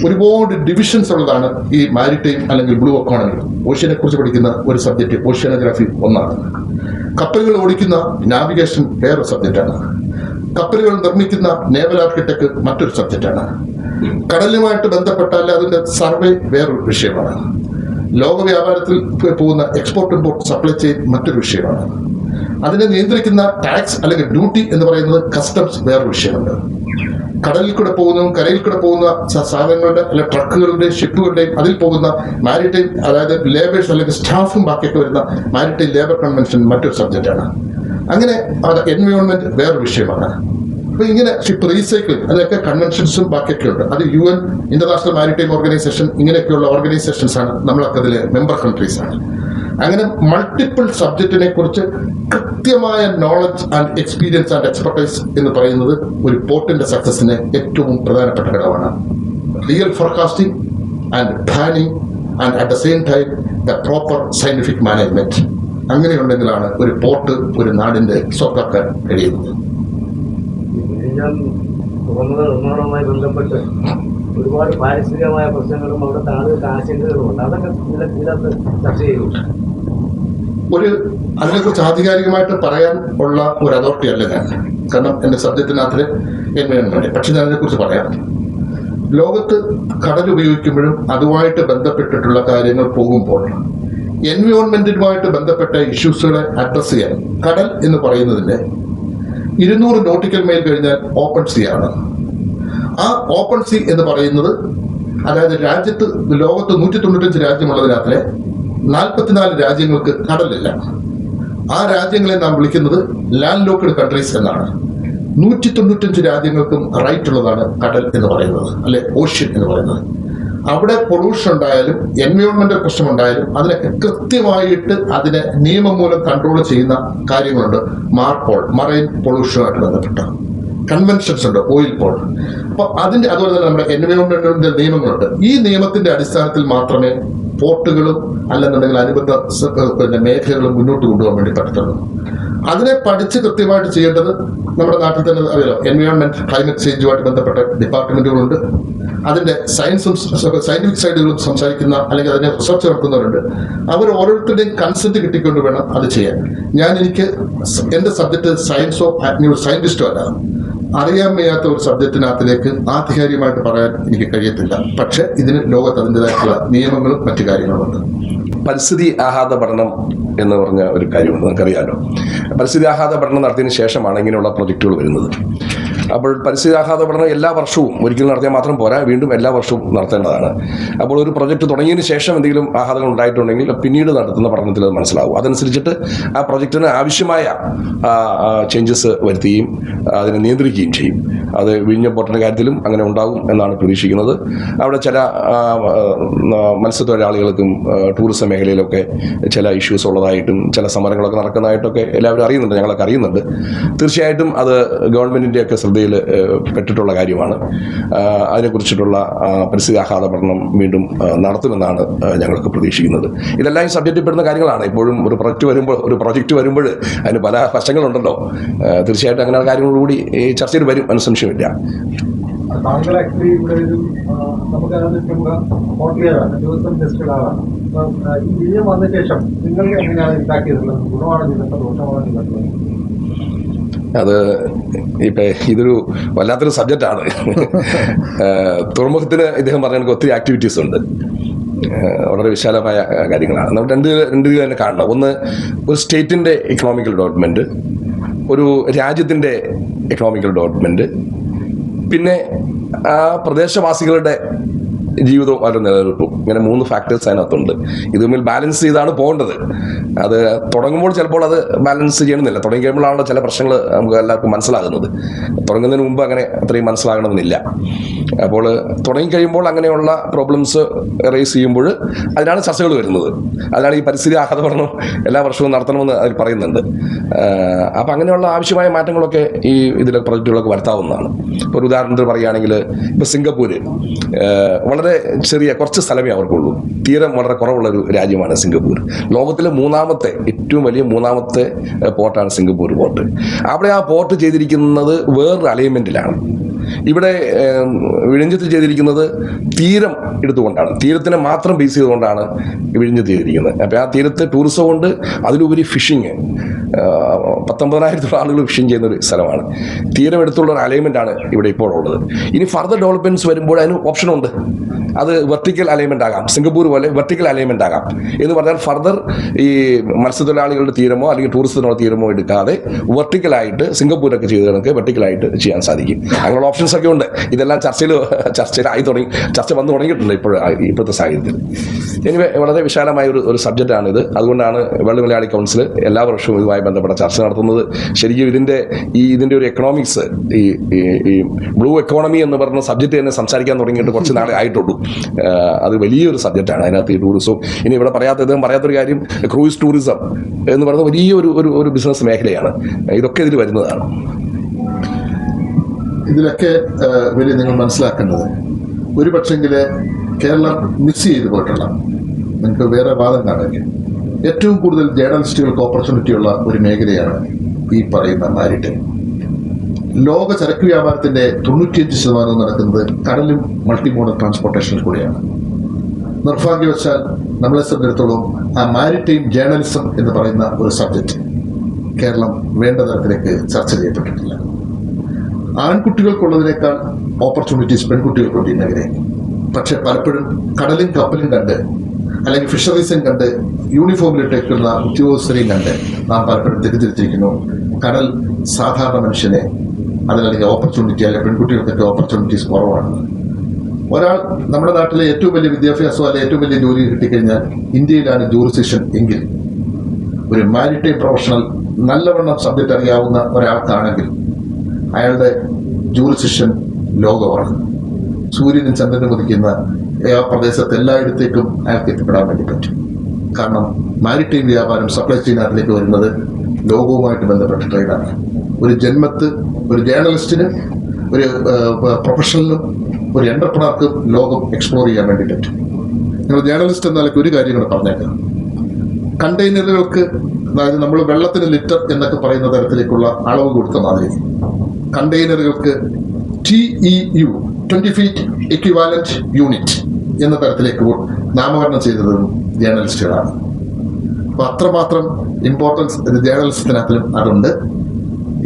A: ഒരുപാട് ഡിവിഷൻസ് ഉള്ളതാണ് ഈ മാരിടൈം അല്ലെങ്കിൽ ബ്ലൂ എക്കോണമി. ഓഷ്യനെ കുറിച്ച് പഠിക്കുന്ന ഒരു സബ്ജക്റ്റ് ഓഷ്യാനോഗ്രാഫി ഒന്നാണ്. കപ്പലുകൾ ഓടിക്കുന്ന നാവിഗേഷൻ വേറൊരു സബ്ജക്റ്റാണ്. കപ്പലുകൾ നിർമ്മിക്കുന്ന നേവൽ ആർക്കിടെക്ട് മറ്റൊരു സബ്ജക്റ്റാണ്. കടലുമായിട്ട് ബന്ധപ്പെട്ടാൽ അതിന്റെ സർവേ വേറൊരു വിഷയമാണ്. ലോക വ്യാപാരത്തിൽ പോകുന്ന എക്സ്പോർട്ട് ഇമ്പോർട്ട് സപ്ലൈ ചെയിൻ മറ്റൊരു വിഷയമാണ്. അതിനെ നിയന്ത്രിക്കുന്ന ടാക്സ് അല്ലെങ്കിൽ ഡ്യൂട്ടി എന്ന് പറയുന്നത് കസ്റ്റംസ് വേറൊരു വിഷയമുണ്ട്. കടലിൽ കൂടെ പോകുന്നതും കരയിൽ കൂടെ പോകുന്ന സാധനങ്ങളുടെ അല്ലെങ്കിൽ ട്രക്കുകളുടെയും ഷിപ്പുകളുടെയും അതിൽ പോകുന്ന മാരിടൈം, അതായത് ലേബേഴ്സ് അല്ലെങ്കിൽ സ്റ്റാഫും ബാക്കിയൊക്കെ വരുന്ന മാരിടൈം ലേബർ കൺവെൻഷൻ മറ്റൊരു സബ്ജക്റ്റാണ്. അങ്ങനെ അത് എൻവയോൺമെന്റ് വേറൊരു വിഷയമാണ്. അപ്പൊ ഇങ്ങനെ ഷിപ്പ് റീസൈക്ലിംഗ് അതിലൊക്കെ കൺവെൻഷൻസും ബാക്കിയൊക്കെ ഉണ്ട്. അത് UN ഇന്റർനാഷണൽ മാരിടൈം ഓർഗനൈസേഷൻ ഇങ്ങനെയൊക്കെയുള്ള ഓർഗനൈസേഷൻസ് ആണ്, നമ്മളൊക്കെ അതിലെ മെമ്പർ കൺട്രീസ് ആണ്. അങ്ങനെ മൾട്ടിപ്പിൾ സബ്ജക്റ്റിനെ കുറിച്ച് കൃത്യമായ knowledge and experience and expertise എന്ന് പറയുന്നത് ഒരു പോർട്ടിന്റെ സക്സസിന് ഏറ്റവും പ്രധാനപ്പെട്ട ഘടകമാണ്. Real forecasting and planning and at the same time the proper scientific management. അങ്ങനെയുണ്ടെങ്കിലാണ് ഒരു പോർട്ട് ഒരു നാടിന്റെ സ്വത്താക്കാൻ കഴിയുന്നത്.
D: നിർമ്മാണവുമായി ബന്ധപ്പെട്ട് ഒരുപാട് പാരിസ്ഥിതികമായ പ്രശ്നങ്ങളും അവിടുത്തെ ആളുകൾക്ക് ആശങ്കകളുമുണ്ട്. അതൊക്കെ ഇതിനകത്ത് ചർച്ച ചെയ്തു.
A: അതിനെക്കുറിച്ച് ആധികാരികമായിട്ട് പറയാൻ ഉള്ള ഒരു അതോറിറ്റി അല്ല ഞാൻ, കാരണം എന്റെ സബ്ജക്റ്റിനകത്തില് എൻവയോൺമെന്റ്. പക്ഷെ ഞാൻ അതിനെക്കുറിച്ച് പറയാം. ലോകത്ത് കടൽ ഉപയോഗിക്കുമ്പോഴും അതുമായിട്ട് ബന്ധപ്പെട്ടിട്ടുള്ള കാര്യങ്ങൾ പോകുമ്പോൾ എൻവയോൺമെന്റുമായിട്ട് ബന്ധപ്പെട്ട ഇഷ്യൂസുകളെ അഡ്രസ് ചെയ്യാൻ കടൽ എന്ന് പറയുന്നതിന്റെ 200 നോട്ടിക്കൽ മൈൽ കഴിഞ്ഞാൽ ഓപ്പൺ സീ ആണ്. ആ ഓപ്പൺ സീ എന്ന് പറയുന്നത്, അതായത് ലോകത്ത് 195 രാജ്യമുള്ളതിനകത്തിലെ 44 രാജ്യങ്ങൾക്ക് കടലില്ല. ആ രാജ്യങ്ങളെ നാം വിളിക്കുന്നത് ലാൻഡ് ലോക്ക്ഡ് കൺട്രീസ് എന്നാണ്. 195 രാജ്യങ്ങൾക്കും റൈറ്റ് ഉള്ളതാണ് കടൽ എന്ന് പറയുന്നത്, അല്ലെ ഓഷ്യൻ എന്ന് പറയുന്നത്. അവിടെ പൊള്യൂഷൻ ഉണ്ടായാലും എൻവയോൺമെന്റൽ പ്രശ്നം ഉണ്ടായാലും അതിനൊക്കെ കൃത്യമായിട്ട് അതിനെ നിയമം മൂലം കൺട്രോൾ ചെയ്യുന്ന കാര്യങ്ങളുണ്ട്. മാർപോൾ, മറൈൻ പൊള്യൂഷനുമായിട്ട് ബന്ധപ്പെട്ട കൺവെൻഷൻസ് ഉണ്ട്, ഓയിൽ പോൾ. അപ്പൊ അതുപോലെ തന്നെ നമ്മുടെ എൻവയോൺമെന്റിന്റെ നിയമങ്ങളുണ്ട്. ഈ നിയമത്തിന്റെ അടിസ്ഥാനത്തിൽ മാത്രമേ പോർട്ടുകളും അല്ലെന്നുണ്ടെങ്കിൽ അനുബന്ധ മേഖലകളും മുന്നോട്ട് കൊണ്ടുപോകാൻ വേണ്ടി പറ്റത്തുള്ളൂ. അതിനെ പഠിച്ച് കൃത്യമായിട്ട് ചെയ്യേണ്ടത് നമ്മുടെ നാട്ടിൽ തന്നെ അറിയാലോ, എൻവയോൺമെന്റ് ക്ലൈമറ്റ് ചേഞ്ചുമായിട്ട് ബന്ധപ്പെട്ട ഡിപ്പാർട്ട്മെന്റുകളുണ്ട്. അതിന്റെ സയന്റിഫിക് സൈഡുകളും സംസാരിക്കുന്ന അല്ലെങ്കിൽ അതിനെ റിസർച്ച് നടത്തുന്നവരുണ്ട്. അവർ ഓരോരുത്തരുടെയും കൺസെന്റ് കിട്ടിക്കൊണ്ട് വേണം അത് ചെയ്യാൻ. എനിക്ക് എന്റെ സബ്ജക്ട് സയൻസോ സയന്റിസ്റ്റോ അല്ല. അറിയാൻ വയ്യാത്ത ഒരു സബ്ജക്റ്റിനകത്തിലേക്ക് ആധികാരികമായിട്ട് പറയാൻ എനിക്ക് കഴിയത്തില്ല. പക്ഷെ ഇതിന് ലോകത്ത് അതിൻ്റെതായിട്ടുള്ള നിയമങ്ങളും മറ്റു കാര്യങ്ങളുമുണ്ട്.
C: പരിസ്ഥിതി ആഘാത പഠനം എന്ന് പറഞ്ഞ ഒരു കാര്യമുണ്ട്, നമുക്കറിയാമല്ലോ. പരിസ്ഥിതി ആഘാത പഠനം നടത്തിയതിന് ശേഷമാണ് ഇങ്ങനെയുള്ള പ്രൊജക്റ്റുകൾ വരുന്നത്. അപ്പോൾ പരിസ്ഥിതി ആഘാത പഠനം എല്ലാ വർഷവും ഒരിക്കലും നടത്തിയാൽ മാത്രം പോരാ, വീണ്ടും എല്ലാ വർഷവും നടത്തേണ്ടതാണ്. അപ്പോൾ ഒരു പ്രൊജക്റ്റ് തുടങ്ങിയതിന് ശേഷം എന്തെങ്കിലും ആഘാതങ്ങൾ ഉണ്ടായിട്ടുണ്ടെങ്കിൽ പിന്നീട് നടത്തുന്ന പഠനത്തിൽ അത് മനസ്സിലാവും. അതനുസരിച്ചിട്ട് ആ പ്രൊജക്റ്റിന് ആവശ്യമായ ചേഞ്ചസ് വരുത്തുകയും അതിനെ നിയന്ത്രിക്കുകയും ചെയ്യും. അത് വിഴിഞ്ഞം പോർട്ടിൻ്റെ കാര്യത്തിലും അങ്ങനെ ഉണ്ടാകും എന്നാണ് പ്രതീക്ഷിക്കുന്നത്. അവിടെ ചില മത്സ്യത്തൊഴിലാളികൾക്കും ടൂറിസം മേഖലയിലൊക്കെ ചില ഇഷ്യൂസ് ഉള്ളതായിട്ടും ചില സമരങ്ങളൊക്കെ നടക്കുന്നതായിട്ടൊക്കെ എല്ലാവരും അറിയുന്നുണ്ട്, ഞങ്ങളൊക്കെ അറിയുന്നുണ്ട്. തീർച്ചയായിട്ടും അത് ഗവൺമെൻറ്റിൻ്റെയൊക്കെ ശ്രദ്ധയിൽ പെട്ടിട്ടുള്ള കാര്യമാണ്. അതിനെക്കുറിച്ചിട്ടുള്ള പരിസ്ഥിതി ആഘാത പഠനം വീണ്ടും നടത്തുമെന്നാണ് ഞങ്ങൾക്ക് പ്രതീക്ഷിക്കുന്നത്. ഇതെല്ലാം ഈ സബ്ജക്റ്റിൽ പെടുന്ന കാര്യങ്ങളാണ്. ഇപ്പോഴും ഒരു പ്രൊജക്റ്റ് വരുമ്പോൾ അതിന് പല വശങ്ങളുണ്ടല്ലോ. തീർച്ചയായിട്ടും അങ്ങനെയുള്ള കാര്യങ്ങളോടുകൂടി ഈ ചർച്ചയിൽ വരും, അതിന് സംശയമില്ല.
E: താങ്കൾ ആക്ച്വലി ഇവിടെ ഒരു ടൂറിസം ടെസ്റ്റഡ് ആളാണ്. ഈ വിജയം വന്ന ശേഷം നിങ്ങൾക്ക് എങ്ങനെയാണ് ഇമ്പാക്ട് ചെയ്തിട്ടുള്ളത്? ഗുണമാണ് ചെയ്തിട്ടുള്ളത്, ദോഷമാണ് ചെയ്തിട്ടുള്ളത്?
C: അത് ഇതൊരു വല്ലാത്തൊരു സബ്ജക്റ്റാണ്. തുറമുഖത്തിന് ഇദ്ദേഹം പറഞ്ഞ ഒത്തിരി ആക്ടിവിറ്റീസ് ഉണ്ട്, വളരെ വിശാലമായ കാര്യങ്ങളാണ്. നമ്മൾ രണ്ട് രീതിയിൽ തന്നെ കാണണം. ഒന്ന്, ഒരു സ്റ്റേറ്റിൻ്റെ എക്കണോമിക്കൽ ഡെവലപ്മെൻറ്റ്, ഒരു രാജ്യത്തിൻ്റെ എക്കണോമിക്കൽ ഡെവലപ്മെൻറ്റ്, പിന്നെ ആ പ്രദേശവാസികളുടെ ജീവിതവും അവരുടെ നിലനിൽപ്പും. ഇങ്ങനെ 3 ഫാക്ടേഴ്സ് അതിനകത്തുണ്ട്. ഇത് തമ്മിൽ ബാലൻസ് ചെയ്താണ് പോകേണ്ടത്. അത് തുടങ്ങുമ്പോൾ ചിലപ്പോൾ അത് ബാലൻസ് ചെയ്യണമെന്നില്ല. തുടങ്ങി കഴിയുമ്പോഴാണല്ലോ ചില പ്രശ്നങ്ങൾ നമുക്ക് എല്ലാവർക്കും മനസ്സിലാകുന്നത്. തുടങ്ങുന്നതിന് മുമ്പ് അങ്ങനെ അത്രയും മനസ്സിലാകണമെന്നില്ല. അപ്പോൾ തുടങ്ങിക്കഴിയുമ്പോൾ അങ്ങനെയുള്ള പ്രോബ്ലംസ് റേസ് ചെയ്യുമ്പോൾ അതിനാണ് ചർച്ചകൾ വരുന്നത്. അതിനാണ് ഈ പരിസ്ഥിതി ആഘാത പഠനം എല്ലാ വർഷവും നടത്തണമെന്ന് അതിൽ പറയുന്നുണ്ട്. അപ്പം അങ്ങനെയുള്ള ആവശ്യമായ മാറ്റങ്ങളൊക്കെ ഈ ഇതിലെ പ്രൊജക്റ്റുകളൊക്കെ വരുത്താവുന്നതാണ്. ഇപ്പോൾ ഒരു ഉദാഹരണത്തിന് പറയുകയാണെങ്കിൽ, ഇപ്പോൾ സിംഗപ്പൂര് വളരെ വളരെ കുറച്ച് സ്ഥലമേ അവർക്കുള്ളൂ. തീരം വളരെ കുറവുള്ള ഒരു രാജ്യമാണ് സിംഗപ്പൂർ. ലോകത്തിലെ ഏറ്റവും വലിയ മൂന്നാമത്തെ പോർട്ടാണ് സിംഗപ്പൂർ പോർട്ട്. അവിടെ ആ പോർട്ട് ചെയ്തിരിക്കുന്നത് വേറൊരു അലൈൻമെന്റിലാണ്. ഇവിടെ വിഴിഞ്ഞത്ത് ചെയ്തിരിക്കുന്നത് തീരം എടുത്തുകൊണ്ടാണ്, തീരത്തിനെ മാത്രം ബേസ് ചെയ്തുകൊണ്ടാണ് വിഴിഞ്ഞത്ത് ചെയ്തിരിക്കുന്നത്. അപ്പോൾ ആ തീരത്ത് ടൂറിസം കൊണ്ട് അതിലുപരി ഫിഷിങ് 19,000 ആളുകൾ ഫിഷിങ് ചെയ്യുന്ന ഒരു സ്ഥലമാണ്. തീരം എടുത്തുള്ള ഒരു അലൈൻമെന്റ് ആണ് ഇവിടെ ഇപ്പോൾ ഉള്ളത്. ഇനി ഫർദർ ഡെവലപ്മെന്റ്സ് വരുമ്പോൾ അതിന് ഓപ്ഷനുണ്ട്. അത് വെർട്ടിക്കൽ അലൈൻമെന്റ് ആകാം, സിംഗപ്പൂർ പോലെ വെർട്ടിക്കൽ അലൈൻമെന്റ് ആകാം. എന്ന് പറഞ്ഞാൽ ഫർദർ ഈ മത്സ്യത്തൊഴിലാളികളുടെ തീരമോ അല്ലെങ്കിൽ ടൂറിസത്തിനുള്ള തീരമോ എടുക്കാതെ വെർട്ടിക്കലായിട്ട് സിംഗപ്പൂരൊക്കെ ചെയ്ത് കണക്ക് വെർട്ടിക്കലായിട്ട് ചെയ്യാൻ സാധിക്കും. അങ്ങനെയുള്ള ഓപ്ഷൻസ് ഒക്കെ ഉണ്ട്. ഇതെല്ലാം ചർച്ച വന്നു തുടങ്ങിയിട്ടുണ്ട് ഇപ്പോഴത്തെ സാഹചര്യത്തിൽ. എനിവേ വളരെ വിശാലമായ ഒരു സബ്ജക്റ്റാണിത്. അതുകൊണ്ടാണ് വേൾഡ് മലയാളി കൗൺസിൽ എല്ലാ വർഷവും ഇതുമായി ബന്ധപ്പെട്ട ചർച്ച നടത്തുന്നത്. ശരിക്കും ഇതിന്റെ ഒരു എക്കണോമിക്സ്, ഈ ബ്ലൂ എക്കോണമി എന്ന് പറഞ്ഞ സബ്ജക്റ്റ് തന്നെ സംസാരിക്കാൻ തുടങ്ങിയിട്ട് കുറച്ച് നാളെ ആയിട്ടുള്ളൂ. അത് വലിയൊരു സബ്ജക്റ്റാണ്. അതിനകത്ത് ഈ ടൂറിസവും ഇനി ഇവിടെ പറയാത്തൊരു കാര്യം ക്രൂയിസ് ടൂറിസം എന്ന് പറയുന്ന വലിയൊരു ബിസിനസ് മേഖലയാണ്. ഇതൊക്കെ ഇതിൽ വരുന്നതാണ്.
A: ഇതിലൊക്കെ വലിയ നിങ്ങൾ മനസ്സിലാക്കേണ്ടത് ഒരു പക്ഷെങ്കിൽ കേരളം മിസ് ചെയ്തു പോയിട്ടുള്ള, നിങ്ങൾക്ക് വേറെ വാദം കാണില്ല, ഏറ്റവും കൂടുതൽ ജേർണലിസ്റ്റുകൾക്ക് ഓപ്പർച്യൂണിറ്റി ഉള്ള ഒരു മേഖലയാണ് ഈ പറയുന്ന മാരിടൈം. ലോക ചരക്ക് വ്യാപാരത്തിന്റെ 95% നടക്കുന്നത് കടലും മൾട്ടിമോഡൽ ട്രാൻസ്പോർട്ടേഷനിൽ കൂടെയാണ്. നിർഭാഗ്യവശാൽ നമ്മളെ സംബന്ധിച്ചിടത്തോളം ആ മാരിടൈം ജേർണലിസം എന്ന് പറയുന്ന ഒരു സബ്ജക്റ്റ് കേരളം വേണ്ട തരത്തിലേക്ക് ചർച്ച ചെയ്യപ്പെട്ടിട്ടില്ല. ആൺകുട്ടികൾക്കുള്ളതിനേക്കാൾ ഓപ്പർച്യൂണിറ്റീസ് പെൺകുട്ടികൾക്കുണ്ട് ഈ മേഖലയിൽ. പക്ഷെ പലപ്പോഴും കടലും കപ്പലും കണ്ട് അല്ലെങ്കിൽ ഫിഷറീസും കണ്ട് യൂണിഫോമിലിട്ടേക്കുന്ന ഉദ്യോഗസ്ഥരെയും കണ്ട് നാം പലപ്പോഴും തെറ്റിദ്ധരിച്ചിരിക്കുന്നു. കടൽ സാധാരണ മനുഷ്യനെ അതിലല്ലെങ്കിൽ ഓപ്പർച്യൂണിറ്റി അല്ലെങ്കിൽ പെൺകുട്ടികൾക്കൊക്കെ ഓപ്പർച്യൂണിറ്റീസ് കുറവാണ്. ഒരാൾ നമ്മുടെ നാട്ടിലെ ഏറ്റവും വലിയ വിദ്യാഭ്യാസം അല്ലെങ്കിൽ ഏറ്റവും വലിയ ജോലി കിട്ടിക്കഴിഞ്ഞാൽ ഇന്ത്യയിലാണ് ജൂറിസ്ഡിക്ഷൻ എങ്കിൽ ഒരു മാരിടൈം പ്രൊഫഷണൽ നല്ലവണ്ണം സബ്ജക്റ്റ് അറിയാവുന്ന ഒരാൾക്കാണെങ്കിൽ അയാളുടെ ജൂറിസ്ഡിക്ഷൻ ലോകമാണ്. സൂര്യനും ചന്ദ്രനും ഉദിക്കുന്ന ആ പ്രദേശത്ത് എല്ലായിടത്തേക്കും അയാൾക്ക് എത്തിപ്പെടാൻ വേണ്ടി പറ്റും. കാരണം മാരിടൈം വ്യാപാരം സപ്ലൈ ചെയിൻ അതിലേക്ക് വരുന്നത് ലോകവുമായിട്ട് ബന്ധപ്പെട്ട ട്രേഡാണ്. ഒരു ജന്മത്ത് ഒരു ജേർണലിസ്റ്റിനും ഒരു പ്രൊഫഷണലിനും ഒരു എന്റർപ്രണർക്കും ലോകം എക്സ്പ്ലോർ ചെയ്യാൻ വേണ്ടി പറ്റും. നിങ്ങൾ ജേർണലിസ്റ്റ് എന്ന നിലയ്ക്ക് ഒരു കാര്യം കൂടെ പറഞ്ഞേക്കാം. കണ്ടെയ്നറുകൾക്ക്, അതായത് നമ്മൾ വെള്ളത്തിന് ലിറ്റർ എന്നൊക്കെ പറയുന്ന തരത്തിലേക്കുള്ള അളവ് കൊടുത്ത മാതിരി കണ്ടെയ്നറുകൾക്ക് TEU 20 ഫീറ്റ് എക്വിവാലന്റ് യൂണിറ്റ് എന്ന തരത്തിലേക്ക് നാമകരണം ചെയ്തതും ജേർണലിസ്റ്റുകളാണ്. അപ്പൊ അത്രമാത്രം ഇമ്പോർട്ടൻസ് ജേർണലിസത്തിനകത്തിലും അതുണ്ട്.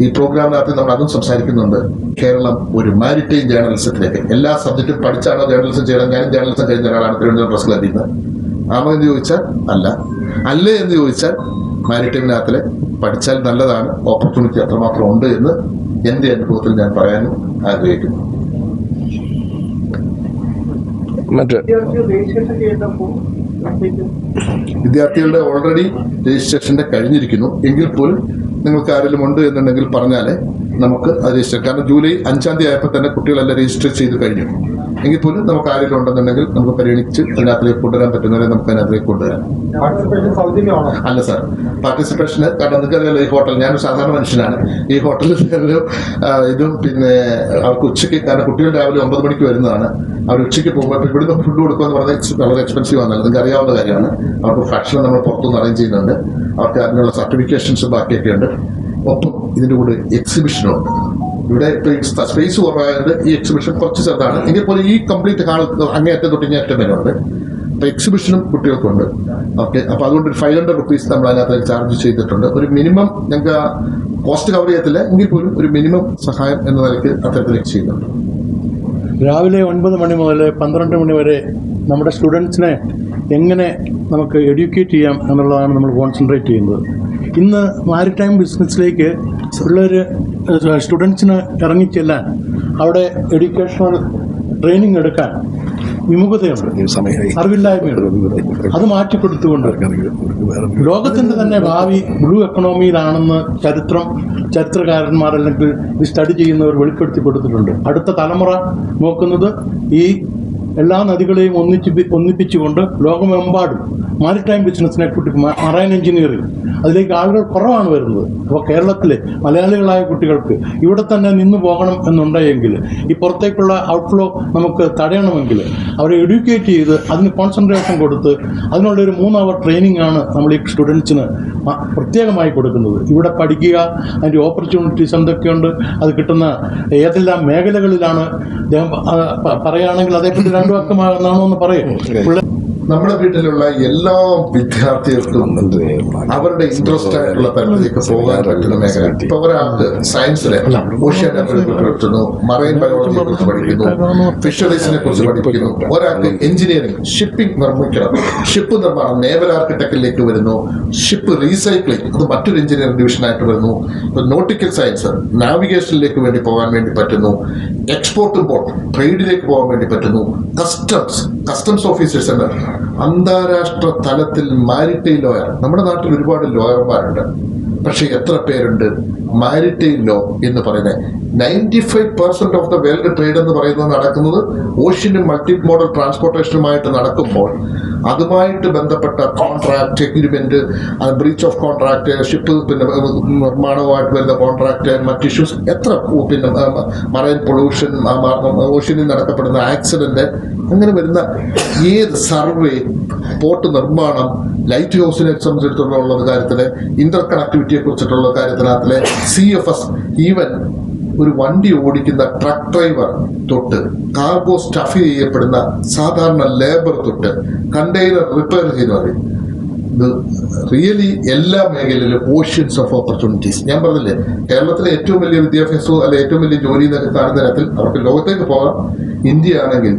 A: ഈ പ്രോഗ്രാമിനകത്ത് നമ്മൾ അതും സംസാരിക്കുന്നുണ്ട്. കേരളം ഒരു മാരിടൈം ജേർണലിസത്തിലേക്ക്, എല്ലാ സബ്ജക്റ്റും പഠിച്ചാണോ ജേർണലിസം ചെയ്യണം? ഞാനും ജേർണലിസം കഴിഞ്ഞ ഒരാളാണ് തിരുവനന്തപുരം പ്രസ് ക്ലബിൽ നിന്ന്. ആമോ എന്ന് ചോദിച്ചാൽ അല്ലേ എന്ന് ചോദിച്ചാൽ മാരിടൈമിനകത്തിലെ പഠിച്ചാൽ നല്ലതാണ്, ഓപ്പർച്യൂണിറ്റി അത്രമാത്രം ഉണ്ട് എന്ന് എന്റെ അനുഭവത്തിൽ ഞാൻ പറയാനും ആഗ്രഹിക്കുന്നു. വിദ്യാർത്ഥികളുടെ ഓൾറെഡി രജിസ്ട്രേഷന്റെ കഴിഞ്ഞിരിക്കുന്നു. എങ്കിൽ പോലും നിങ്ങൾക്ക് ആരെങ്കിലും ഉണ്ട് എന്നുണ്ടെങ്കിൽ പറഞ്ഞാലേ നമുക്ക് അത് രജിസ്റ്റർ. കാരണം ജൂലൈ 5-ാം തീയതി ആയപ്പോൾ തന്നെ കുട്ടികളെല്ലാം രജിസ്റ്റർ ചെയ്ത് കഴിഞ്ഞു. എങ്കിൽ പോലും നമുക്ക് ആരെങ്കിലും ഉണ്ടെന്നുണ്ടെങ്കിൽ നമുക്ക് പരിഗണിച്ച് അതിനകത്തേക്ക് കൊണ്ടുവരാൻ പറ്റുന്നവരെ നമുക്ക് അതിനകത്തേക്ക് കൊണ്ടുവരാം. അല്ല സാർ, പാർട്ടിസിപ്പേഷന്, കാരണം നിങ്ങൾക്കറിയാലോ ഈ ഹോട്ടൽ, ഞാനൊരു സാധാരണ മനുഷ്യനാണ്. ഈ ഹോട്ടലിൽ ഇതും പിന്നെ അവർക്ക് ഉച്ചയ്ക്ക്, കാരണം കുട്ടികൾ രാവിലെ 9 മണിക്ക് വരുന്നതാണ്. അവർ ഉച്ചയ്ക്ക് പോകുമ്പോൾ ഇവിടുന്ന് ഫുഡ് കൊടുക്കുക എന്ന് പറഞ്ഞാൽ വളരെ എക്സ്പെൻസീവ് ആണല്ലോ, നിങ്ങൾക്ക് അറിയാവുന്ന കാര്യമാണ്. അവർക്ക് ഭക്ഷണം നമ്മൾ പുറത്തുനിന്ന് അറേഞ്ച് ചെയ്യുന്നുണ്ട്. അവർക്ക് അതിനുള്ള സർട്ടിഫിക്കേഷൻസും ബാക്കിയൊക്കെ ഉണ്ട്. ഒപ്പം ഇതിൻ്റെ കൂടെ എക്സിബിഷനും ഉണ്ട്. ഇവിടെ ഇപ്പോൾ സ്പേസ് കുറവായത് ഈ എക്സിബിഷൻ കുറച്ച് ചെറുതാണ്. എങ്കിൽ പോലും ഈ കംപ്ലീറ്റ് ഹാൾ അങ്ങേയറ്റം തൊട്ട് ഇങ്ങേയറ്റം വരെ ഉണ്ട്. അപ്പോൾ എക്സിബിഷനും കുട്ടികൾക്കുണ്ട്. ഓക്കെ, അപ്പോൾ അതുകൊണ്ട് ഒരു 500 റുപ്പീസ് നമ്മൾ അതിനകത്ത് ചാർജ് ചെയ്തിട്ടുണ്ട്. ഒരു മിനിമം ഞങ്ങൾക്ക് കോസ്റ്റ് കവർ ചെയ്യത്തില്ല, എങ്കിൽ പോലും ഒരു മിനിമം സഹായം എന്ന നിലയ്ക്ക് അത്തരത്തിലേക്ക് ചെയ്യുന്നുണ്ട്.
B: രാവിലെ 9 മണി മുതൽ 12 മണി വരെ നമ്മുടെ സ്റ്റുഡൻസിനെ എങ്ങനെ നമുക്ക് എഡ്യൂക്കേറ്റ് ചെയ്യാം എന്നുള്ളതാണ് നമ്മൾ കോൺസെൻട്രേറ്റ് ചെയ്യുന്നത്. ഇന്ന് മാരിടൈം ബിസിനസ്സിലേക്ക് പിള്ളേർ സ്റ്റുഡൻസിന് ഇറങ്ങിച്ചെല്ലാൻ, അവിടെ എഡ്യൂക്കേഷണൽ ട്രെയിനിങ് എടുക്കാൻ വിമുഖതയുണ്ട്, അറിവില്ലായ്മയുണ്ട്. അത് മാറ്റിക്കൊടുത്തുകൊണ്ട് ലോകത്തിൻ്റെ തന്നെ ഭാവി ബ്ലൂ എക്കണോമിയിലാണെന്ന് ചരിത്രകാരന്മാർ അല്ലെങ്കിൽ ഇത് സ്റ്റഡി ചെയ്യുന്നവർ വെളിപ്പെടുത്തി കൊടുത്തിട്ടുണ്ട്. അടുത്ത തലമുറ നോക്കുന്നത് ഈ എല്ലാ നദികളെയും ഒന്നിപ്പിച്ചുകൊണ്ട് ലോകമെമ്പാടും മാരിടൈം ബിസിനസ്സിനെ കുറിച്ച് മറൈൻ എഞ്ചിനീയറിംഗ് അതിലേക്ക് ആളുകൾ കുറവാണ് വരുന്നത്. അപ്പോൾ കേരളത്തിലെ മലയാളികളായ കുട്ടികൾക്ക് ഇവിടെ തന്നെ നിന്ന് പോകണം എന്നുണ്ടെങ്കിൽ ഈ പുറത്തേക്കുള്ള ഔട്ട്ഫ്ലോ നമുക്ക് തടയണമെങ്കിൽ അവരെ എഡ്യൂക്കേറ്റ് ചെയ്ത് അതിന് കോൺസെൻട്രേഷൻ കൊടുത്ത് അതിനുള്ളൊരു 3 അവർ ട്രെയിനിങ് ആണ് നമ്മൾ ഈ സ്റ്റുഡൻസിന് പ്രത്യേകമായി കൊടുക്കുന്നത്. ഇവിടെ പഠിക്കുക, അതിൻ്റെ ഓപ്പർച്യൂണിറ്റീസ് എന്തൊക്കെയുണ്ട്, അത് കിട്ടുന്ന ഏതെല്ലാം മേഖലകളിലാണ് പറയുകയാണെങ്കിൽ അതേപ്പറ്റി 2 വാക്കമാണെന്നാണോ എന്ന് പറയും.
A: നമ്മുടെ വീട്ടിലുള്ള എല്ലാ വിദ്യാർത്ഥികൾക്കും അവരുടെ ഇൻട്രസ്റ്റ് ആയിട്ടുള്ള തലത്തിലേക്ക് പോകാൻ പറ്റുന്ന മേഖല. ഇപ്പൊ ഒരാൾക്ക് സയൻസിലെ ഓഷ്യാനോഗ്രഫിയെ കുറിച്ച് പഠിക്കുന്നു, മറൈൻ ബയോളജിയെ കുറിച്ച് പഠിക്കുന്നു, ഫിഷറീസിനെ കുറിച്ച് പഠിക്കുന്നു. ഒരാൾക്ക് എഞ്ചിനീയറിംഗ്, ഷിപ്പിംഗ് നിർമ്മിക്കണം, ഷിപ്പ് നിർമ്മാണം, നേവൽ ആർക്കിടെക്റ്റിലേക്ക് വരുന്നു, ഷിപ്പ് റീസൈക്ലിംഗ് അത് മറ്റൊരു എഞ്ചിനീയറിംഗ് ഡിവിഷനായിട്ട് വരുന്നു. നോട്ടിക്കൽ സയൻസ് നാവിഗേഷനിലേക്ക് വേണ്ടി പോകാൻ വേണ്ടി പറ്റുന്നു, എക്സ്പോർട്ട് ഇമ്പോർട്ട് ട്രേഡിലേക്ക് പോകാൻ വേണ്ടി പറ്റുന്നു, കസ്റ്റംസ് ഓഫീസേഴ്സ് ഉണ്ട്, അന്താരാഷ്ട്ര തലത്തിൽ മാരിടൈം ലോയർ. നമ്മുടെ നാട്ടിൽ ഒരുപാട് ലോയർമാരുണ്ട്, പക്ഷെ എത്ര പേരുണ്ട് മാരിടൈം ലോ എന്ന് പറയുന്നത്? 95% ഓഫ് ദ വേൾഡ് ട്രേഡ് എന്ന് പറയുന്നത് നടക്കുന്നത് ഓഷ്യനും മൾട്ടി മോഡൽ ട്രാൻസ്പോർട്ടേഷനുമായിട്ട് നടക്കുമ്പോൾ അതുമായിട്ട് ബന്ധപ്പെട്ട contract, agreement, breach of contract, ship നിർമ്മാണവുമായിട്ട് വരുന്ന കോൺട്രാക്ട്, മറ്റ് ഇഷ്യൂസ്, എത്ര മറൈൻ പൊള്യൂഷൻ, ഓഷ്യനിൽ നടക്കപ്പെടുന്ന ആക്സിഡന്റ്, അങ്ങനെ വരുന്ന ഏത് സർവേ, പോർട്ട് നിർമ്മാണം, ലൈറ്റ് ഹൗസിനെ സംബന്ധിച്ചിടത്തോളം കാര്യത്തില്, ഇന്റർ കണക്ടിവിറ്റിയെ കുറിച്ചിട്ടുള്ള കാര്യത്തിനകത്തിലെ CFS, ഈവൻ ഒരു വണ്ടി ഓടിക്കുന്ന ട്രക്ക് ഡ്രൈവർ തൊട്ട് കാർഗോ സ്റ്റഫ് ചെയ്യപ്പെടുന്ന സാധാരണ ലേബർ തൊട്ട് കണ്ടെയ്നർ റിപ്പയർ ചെയ്യുന്നവർ, ഇത് റിയലി എല്ലാ മേഖലയിലും ഓഷ്യൻസ് ഓഫ് ഓപ്പർച്യൂണിറ്റീസ്. ഞാൻ പറഞ്ഞില്ലേ, കേരളത്തിലെ ഏറ്റവും വലിയ വിദ്യാഭ്യാസവും അല്ലെ ഏറ്റവും വലിയ ജോലി എന്നൊക്കെ കാണുന്ന തരത്തിൽ അവർക്ക് ലോകത്തേക്ക് പോകാം. ഇന്ത്യ ആണെങ്കിൽ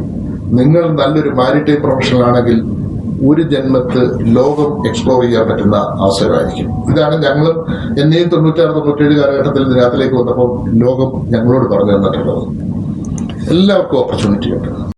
A: നിങ്ങൾ നല്ലൊരു മാരിടൈം പ്രൊഫഷണൽ ആണെങ്കിൽ ഒരു ജന്മത്ത് ലോകം എക്സ്പ്ലോർ ചെയ്യാൻ പറ്റുന്ന അവസരമായിരിക്കും. ഇതാണ് ഞങ്ങളും എന്നെയും 96-97 കാലഘട്ടത്തിൽ ഇതിനകത്തിലേക്ക് വന്നപ്പോൾ ലോകം ഞങ്ങളോട് പറഞ്ഞു തന്നിട്ടുള്ളത്. എല്ലാവർക്കും ഓപ്പർച്യൂണിറ്റി ഉണ്ട്.